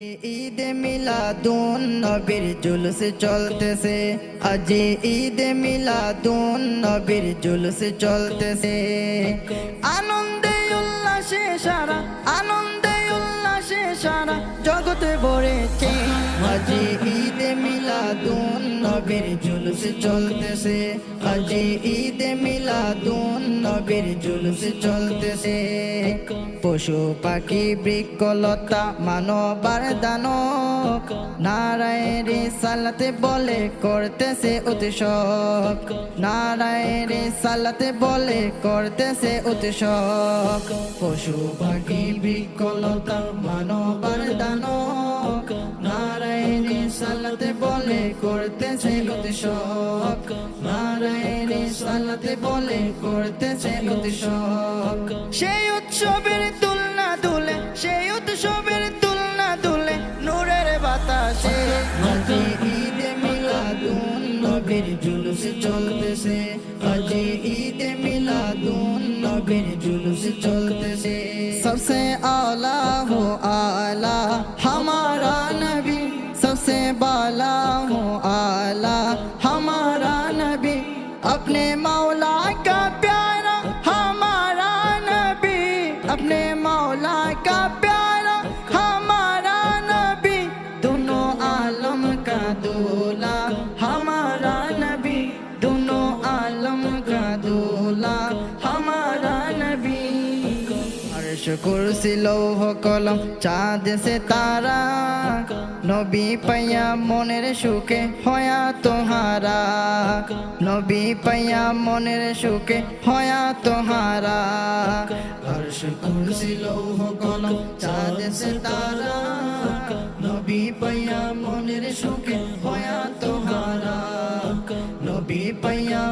ঈদ মিলাদুন নবীর জুলুস চলতেছে, আজ ঈদ মিলাদুন নবীর জুলুস চলতেছে। আনন্দে উল্লাসে সারা, আনন্দে উল্লাসে সারা জগতে ভরেছে। আজ ঈদ মিলাদুন নবীর জুলুস চলতেছে, আজ ঈদ মিলাদুন নবীর জুলুস চলতেছে। পশু পাখি বৃক্ষলতা মানবার দানব নারায়ের রিসালাতে বলে করতেছে উৎসব, নারায়ের রিসালাতে বলে করতেছে উৎসব। পশু পাখি বৃক্ষলতা মানবার দানব নারায়ের রিসালাতে বলে করতেছে উৎসব, নারায়ের রিসালাতে বলে করতেছে উৎসব। সেই উৎসবের তুলনা তুলে, সেই উৎসবের তুলনা তুলে নূরের বাতাসে। আজ ঈদ মিলাদুন নবীর জুলুস চলতেছে, আজ ঈদ মিলাদুন নবীর জুলুস চলতেছে। सबसे आला हो आला हमारा नबी, सबसे बाला हो आला हमारा नबी, अपने मौला का प्यारा हमारा नबी, अपने मौला का प्यारा हमारा नबी, दोनों आलम का दूल्हा हमारा नबी, दोनों आलम का दूल्हा हमारा नबी। अर्श कुर्सी लौह कलम चाँद से तारा, नबी पैया মনের সুখে হয়া তোহারা, নবী পাইয়া মনের সুখে হয়া তোহারা। अर्श कुर्सी लौह कलम चाँद से तारा, নবী পাইয়া মনের সুখে হয়া তোহারা, নবী পাইয়া